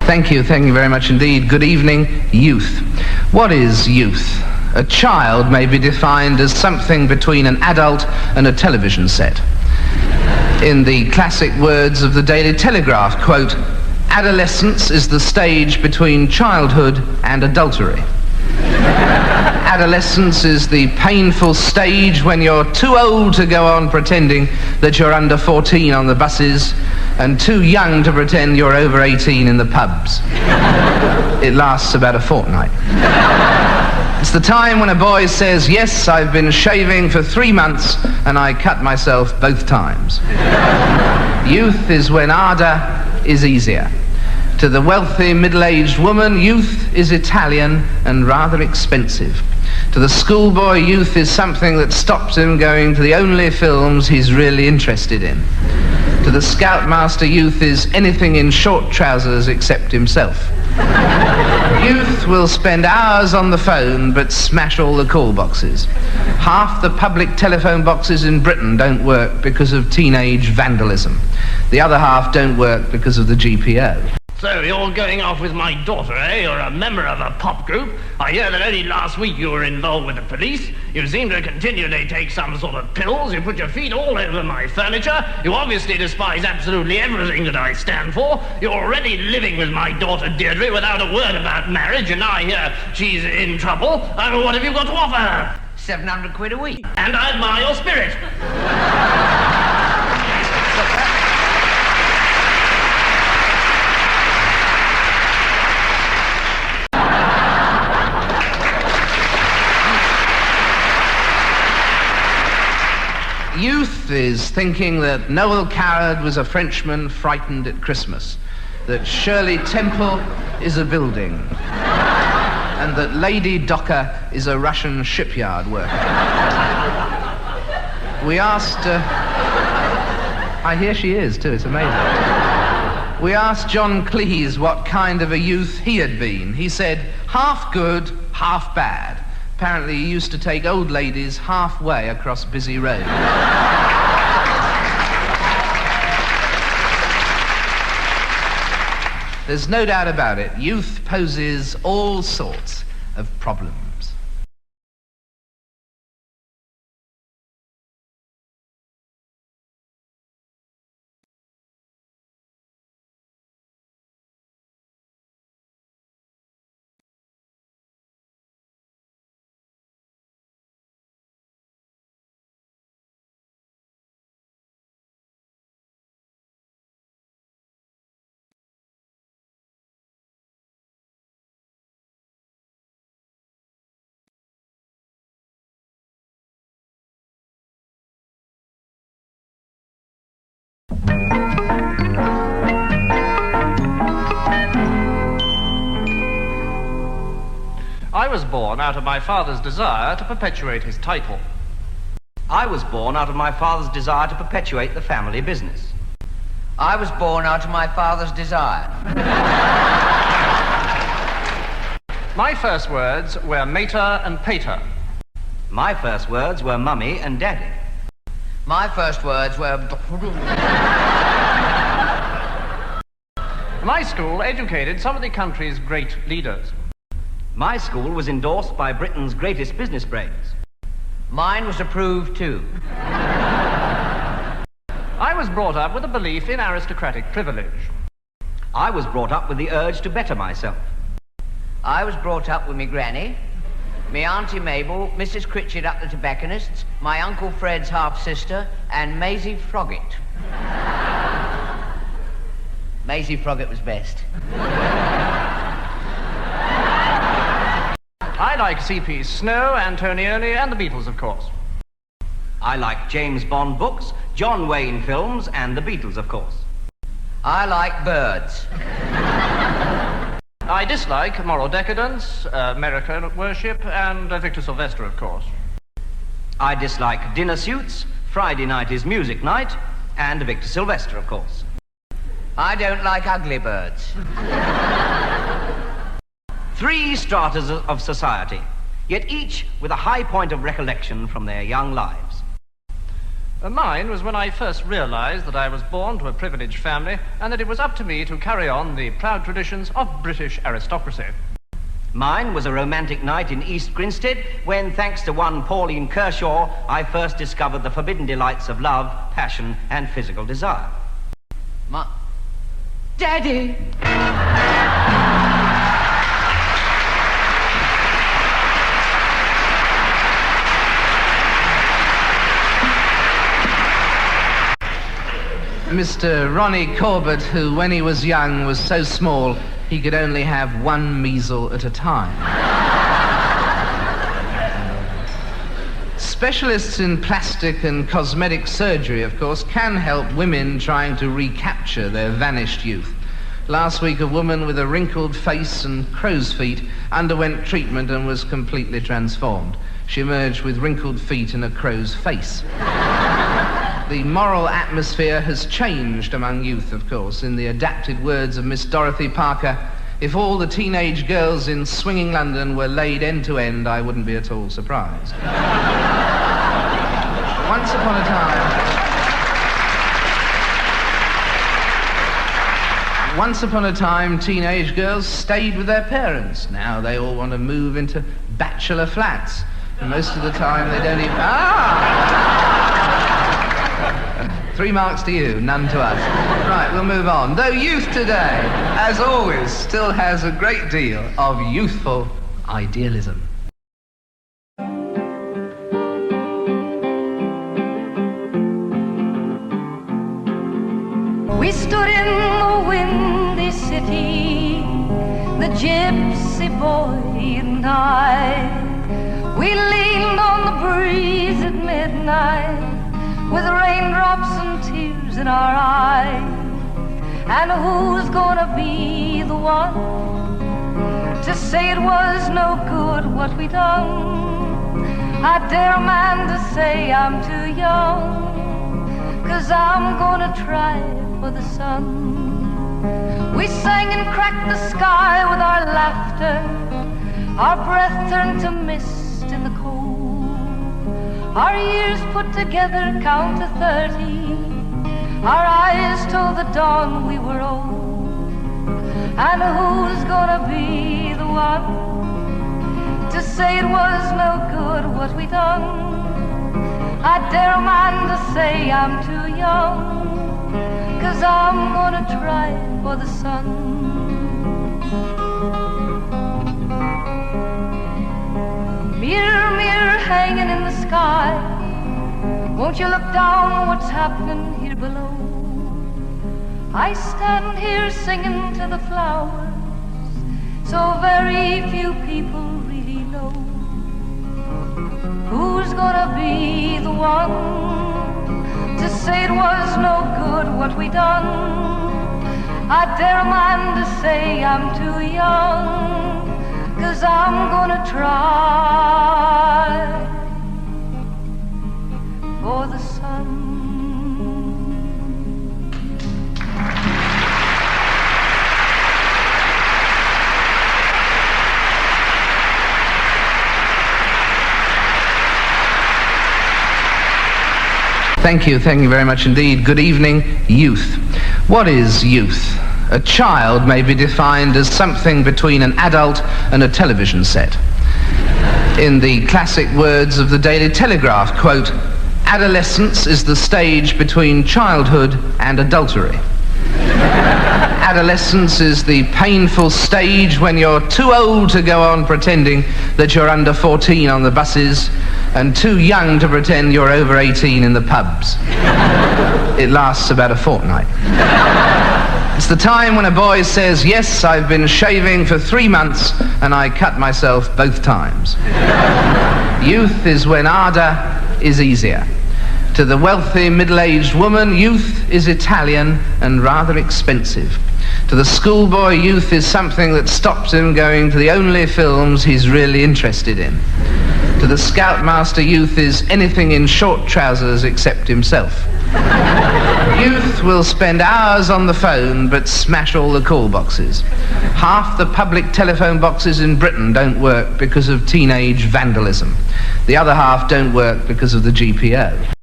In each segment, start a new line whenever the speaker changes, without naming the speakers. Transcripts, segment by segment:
Thank you very much indeed. Good evening. Youth. What is youth? A child may be defined as something between an adult and a television set. In the classic words of the Daily Telegraph, quote, adolescence is the stage between childhood and adultery. Adolescence is the painful stage when you're too old to go on pretending that you're under 14 on the buses and too young to pretend you're over 18 in the pubs. It lasts about a fortnight. It's the time when a boy says, yes, I've been shaving for 3 months and I cut myself both times. Youth is when ardor is easier. To the wealthy middle-aged woman, youth is Italian and rather expensive. To the schoolboy, youth is something that stops him going to the only films he's really interested in. To the scoutmaster, youth is anything in short trousers except himself. Youth will spend hours on the phone but smash all the call boxes. Half the public telephone boxes in Britain don't work because of teenage vandalism. The other half don't work because of the GPO.
So you're going off with my daughter, eh? You're a member of a pop group. I hear that only last week you were involved with the police. You seem to continually take some sort of pills. You put your feet all over my furniture. You obviously despise absolutely everything that I stand for. You're already living with my daughter Deirdre without a word about marriage, and I hear she's in trouble. What have you got to offer her?
700 quid a week.
And I admire your spirit.
Youth is thinking that Noel Coward was a Frenchman frightened at Christmas, that Shirley Temple is a building, and that Lady Docker is a Russian shipyard worker. We asked... I hear she is, too. It's amazing. We asked John Cleese what kind of a youth he had been. He said, half good, half bad. Apparently he used to take old ladies halfway across busy roads. There's no doubt about it. Youth poses all sorts of problems.
I was born out of my father's desire to perpetuate his title.
I was born out of my father's desire to perpetuate the family business. I was born out of my father's desire.
My first words were mater and pater.
My first words were mummy and daddy. My first words were...
My school educated some of the country's great leaders.
My school was endorsed by Britain's greatest business brains. Mine was approved too.
I was brought up with a belief in aristocratic privilege.
I was brought up with the urge to better myself. I was brought up with me granny, me Auntie Mabel, Mrs. Critchett up the tobacconist's, my Uncle Fred's half-sister, and Maisie Froggett. Maisie Froggett was best.
I like C.P. Snow, Antonioni, and the Beatles, of course.
I like James Bond books, John Wayne films, and the Beatles, of course. I like birds.
I dislike moral decadence, American worship, and Victor Sylvester, of course.
I dislike dinner suits, Friday night is music night, and Victor Sylvester, of course. I don't like ugly birds.
3 stratas of society, yet each with a high point of recollection from their young lives.
Mine was when I first realized that I was born to a privileged family and that it was up to me to carry on the proud traditions of British aristocracy.
Mine was a romantic night in East Grinstead when, thanks to one Pauline Kershaw, I first discovered the forbidden delights of love, passion, and physical desire.
Daddy!
Mr. Ronnie Corbett, who when he was young was so small he could only have one measle at a time. Specialists in plastic and cosmetic surgery, of course, can help women trying to recapture their vanished youth. Last week, a woman with a wrinkled face and crow's feet underwent treatment and was completely transformed. She emerged with wrinkled feet and a crow's face. The moral atmosphere has changed among youth, of course. In the adapted words of Miss Dorothy Parker, if all the teenage girls in swinging London were laid end to end, I wouldn't be at all surprised. Once upon a time, teenage girls stayed with their parents. Now they all want to move into bachelor flats. And most of the time they don't even... 3 marks to you, none to us. Right, we'll move on. Though youth today, as always, still has a great deal of youthful idealism.
We stood in the windy city, the gypsy boy and I. We leaned on the breeze at midnight, with raindrops and tears in our eyes. And who's gonna be the one to say it was no good what we done? I dare a man to say I'm too young, 'cause I'm gonna try for the sun. We sang and cracked the sky with our laughter, our breath turned to mist in the cold. Our years put together count to 30. Our eyes told the dawn we were old. And who's gonna be the one to say it was no good what we done? I dare a man to say I'm too young, 'cause I'm gonna try for the sun. Mirror, mirror hanging in the sky, won't you look down what's happening here below? I stand here singing to the flowers, so very few people really know. Who's gonna be the one to say it was no good what we done? I dare a man to say I'm too young, 'cause I'm gonna try for the sun.
Thank you very much indeed. Good evening, youth. What is youth? A child may be defined as something between an adult and a television set. In the classic words of the Daily Telegraph, quote, adolescence is the stage between childhood and adultery. Adolescence is the painful stage when you're too old to go on pretending that you're under 14 on the buses and too young to pretend you're over 18 in the pubs. It lasts about a fortnight. It's the time when a boy says, yes, I've been shaving for 3 months and I cut myself both times. Youth is when ardour is easier. To the wealthy middle-aged woman, youth is Italian and rather expensive. To the schoolboy, youth is something that stops him going to the only films he's really interested in. To the scoutmaster, youth is anything in short trousers except himself. Youth will spend hours on the phone but smash all the call boxes. Half the public telephone boxes in Britain don't work because of teenage vandalism. The other half don't work because of the GPO.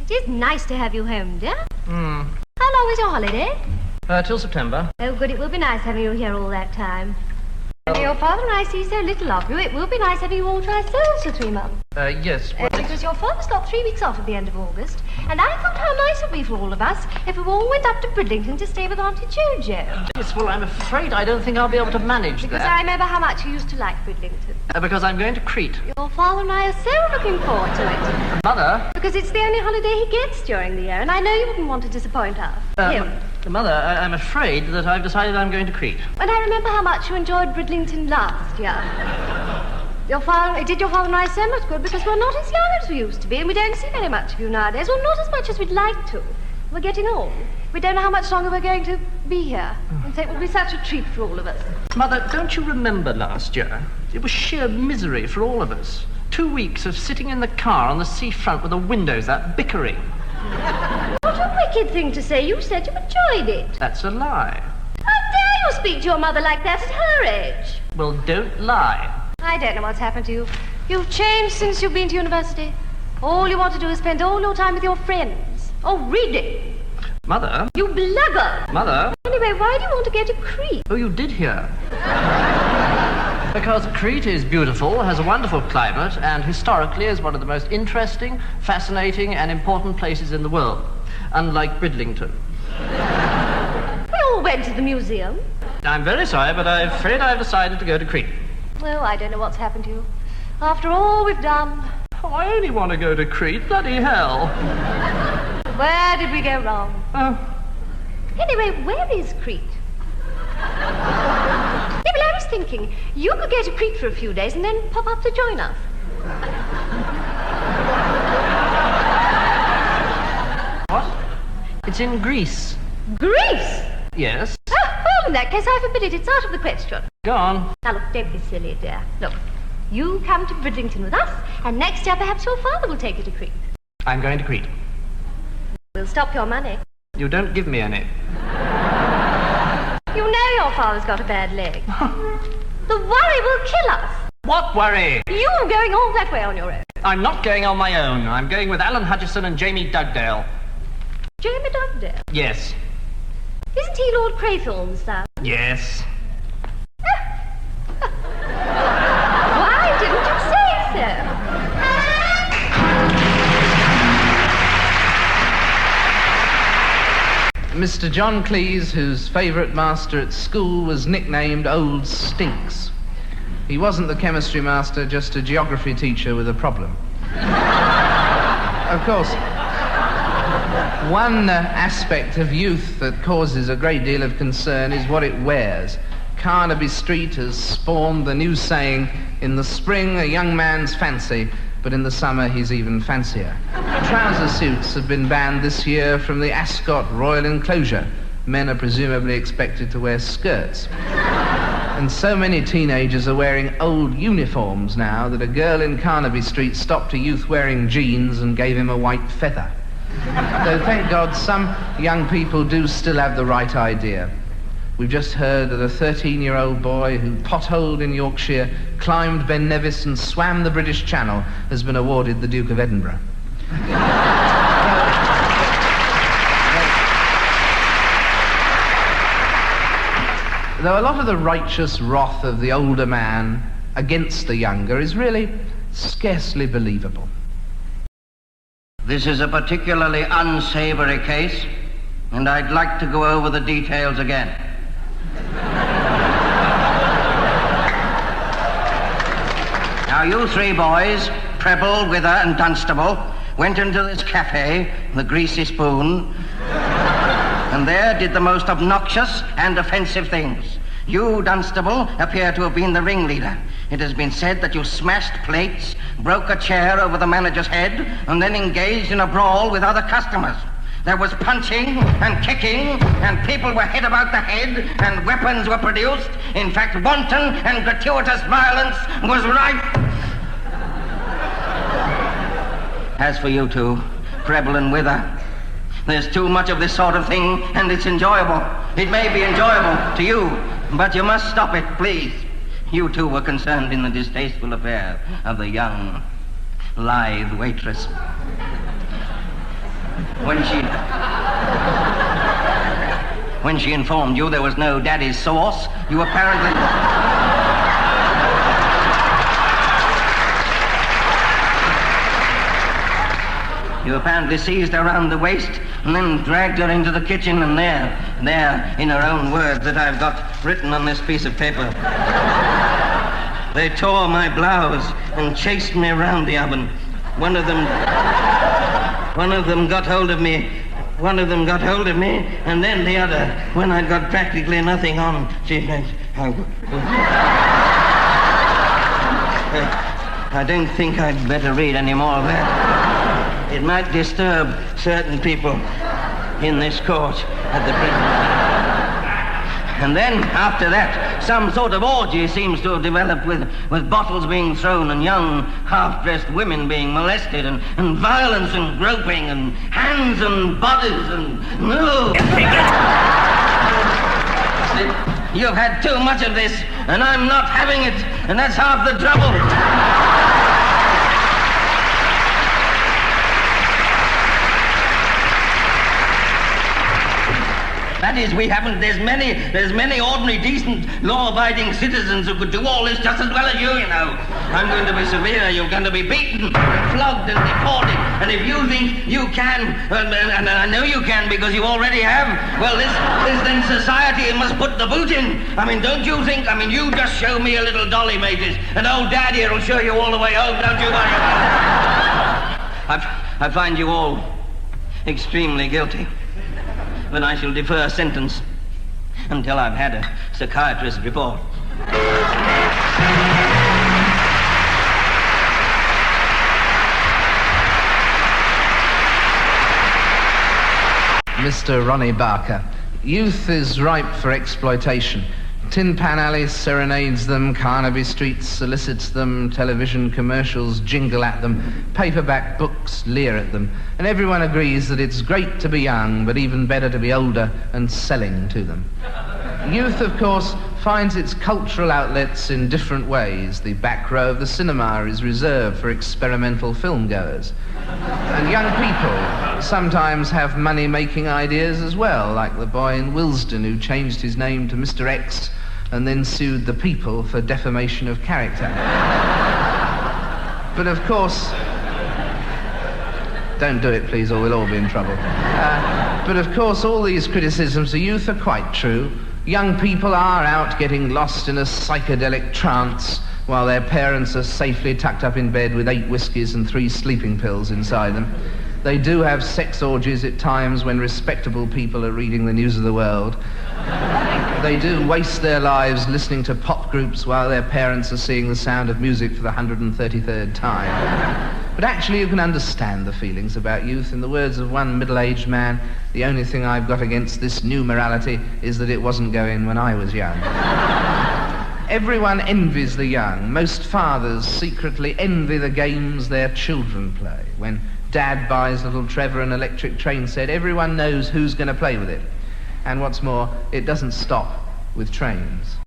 It is nice to have you home, dear. How long is your holiday?
Till September.
Oh, good. It will be nice having you here all that time. Your father and I see so little of you. It will be nice having you all to ourselves for 3 months.
Yes.
Because your father's got 3 weeks off at the end of August, and I thought how nice it would be for all of us if we all went up to Bridlington to stay with Auntie Jojo.
Yes, well, I'm afraid I don't think I'll be able to manage
Because
that.
I remember how much you used to like Bridlington.
Because I'm going to Crete.
Your father and I are so looking forward to it.
Mother?
Because it's the only holiday he gets during the year, and I know you wouldn't want to disappoint us. Him.
Mother, I'm afraid that I've decided I'm going to Crete.
And I remember how much you enjoyed Bridlington last year. It did your father and I so much good because we're not as young as we used to be, and we don't see very much of you nowadays. Well, not as much as we'd like to. We're getting old. We don't know how much longer we're going to be here. And so it will be such a treat for all of us.
Mother, don't you remember last year? It was sheer misery for all of us. 2 weeks of sitting in the car on the seafront with the windows up, bickering.
What a wicked thing to say. You said you enjoyed it.
That's a lie.
How dare you speak to your mother like that at her age?
Well, don't lie.
I don't know what's happened to you. You've changed since you've been to university. All you want to do is spend all your time with your friends. Or reading.
Mother?
You blackguard.
Mother?
Anyway, why do you want to go to Crete?
Oh, you did hear. Because Crete is beautiful, has a wonderful climate, and historically is one of the most interesting, fascinating, and important places in the world. Unlike Bridlington.
We all went to the museum.
I'm very sorry, but I'm afraid I've decided to go to Crete.
Well, I don't know what's happened to you. After all we've done.
Oh, I only want to go to Crete, bloody hell.
Where did we go wrong? Anyway, where is Crete? Yeah, well, I was thinking, you could go to Crete for a few days and then pop up to join us.
What? It's in Greece.
Greece?
Yes.
Oh, well, in that case, I forbid it. It's out of the question.
Go on.
Now, look, don't be silly, dear. Look, you come to Bridlington with us, and next year perhaps your father will take you to Crete.
I'm going to Crete.
We'll stop your money.
You don't give me any.
You know your father's got a bad leg. The worry will kill us.
What worry?
You are going all that way on your own.
I'm not going on my own. I'm going with Alan Hutchison and Jamie Dugdale.
Jamie Dugdale?
Yes.
Isn't he Lord Craythorne's son?
Yes.
Why didn't you say so?
Mr. John Cleese, whose favourite master at school was nicknamed Old Stinks. He wasn't the chemistry master, just a geography teacher with a problem. Of course, one aspect of youth that causes a great deal of concern is what it wears. Carnaby Street has spawned the new saying, in the spring a young man's fancy, but in the summer he's even fancier. Trouser suits have been banned this year from the Ascot Royal Enclosure. Men are presumably expected to wear skirts. And so many teenagers are wearing old uniforms now that a girl in Carnaby Street stopped a youth wearing jeans and gave him a white feather. Though thank God some young people do still have the right idea. We've just heard that a 13-year-old boy who potholed in Yorkshire, climbed Ben Nevis and swam the British Channel has been awarded the Duke of Edinburgh. Though a lot of the righteous wrath of the older man against the younger is really scarcely believable.
This is a particularly unsavoury case, and I'd like to go over the details again. Now, you three boys, Preble, Wither, and Dunstable, went into this cafe, the Greasy Spoon, and there did the most obnoxious and offensive things. You, Dunstable, appear to have been the ringleader. It has been said that you smashed plates, broke a chair over the manager's head, and then engaged in a brawl with other customers. There was punching and kicking, and people were hit about the head, and weapons were produced. In fact, wanton and gratuitous violence was rife. As for you two, Preble and Wither, There's too much of this sort of thing, and it's enjoyable. It may be enjoyable to you, but you must stop it, please. You too were concerned in the distasteful affair of the young, lithe waitress. When she informed you there was no daddy's sauce, you apparently... You apparently seized her around the waist and then dragged her into the kitchen, and there, in her own words that I've got written on this piece of paper, they tore my blouse and chased me around the oven. One of them got hold of me, and then the other, when I'd got practically nothing on, she went... I don't think I'd better read any more of that. It might disturb certain people in this court at the present time. And then, after that, some sort of orgy seems to have developed with bottles being thrown and young, half-dressed women being molested and violence and groping and hands and bodies and... No! You've had too much of this, and I'm not having it, and that's half the trouble. That is, there's many ordinary, decent, law-abiding citizens who could do all this just as well as you know. I'm going to be severe. You're going to be beaten and flogged and deported. And if you think you can, and I know you can because you already have, well, this then society must put the boot in. I mean, don't you think? I mean, you just show me a little dolly, mateys, and old Dad here will show you all the way home. Don't you worry about it. I find you all extremely guilty. But I shall defer sentence until I've had a psychiatrist's report.
Mr. Ronnie Barker, youth is ripe for exploitation. Tin Pan Alley serenades them, Carnaby Street solicits them, television commercials jingle at them, paperback books leer at them, and everyone agrees that it's great to be young, but even better to be older and selling to them. Youth, of course, finds its cultural outlets in different ways. The back row of the cinema is reserved for experimental film goers. And young people sometimes have money-making ideas as well, like the boy in Willesden who changed his name to Mr. X and then sued the people for defamation of character. But of course... Don't do it, please, or we'll all be in trouble. But of course, all these criticisms of youth are quite true. Young people are out getting lost in a psychedelic trance while their parents are safely tucked up in bed with 8 whiskies and 3 sleeping pills inside them. They do have sex orgies at times when respectable people are reading the news of the world. They do waste their lives listening to pop groups while their parents are seeing The Sound of Music for the 133rd time. But actually you can understand the feelings about youth. In the words of one middle-aged man, the only thing I've got against this new morality is that it wasn't going when I was young. Everyone envies the young. Most fathers secretly envy the games their children play. When Dad buys little Trevor an electric train set, everyone knows who's going to play with it. And what's more, it doesn't stop with trains.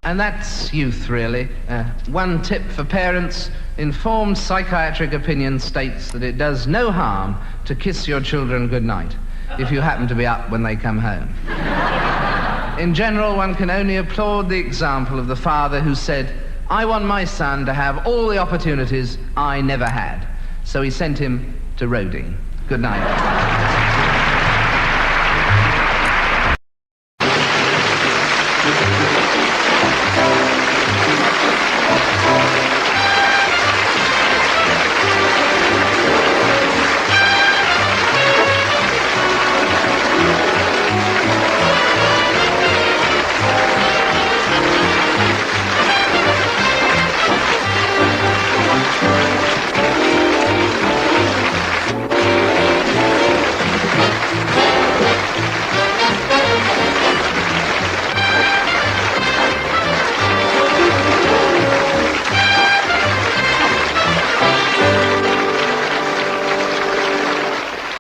And that's youth, really. One tip for parents: informed psychiatric opinion states that it does no harm to kiss your children goodnight if you happen to be up when they come home. In general, one can only applaud the example of the father who said, "I want my son to have all the opportunities I never had." So he sent him to Roding. Good night.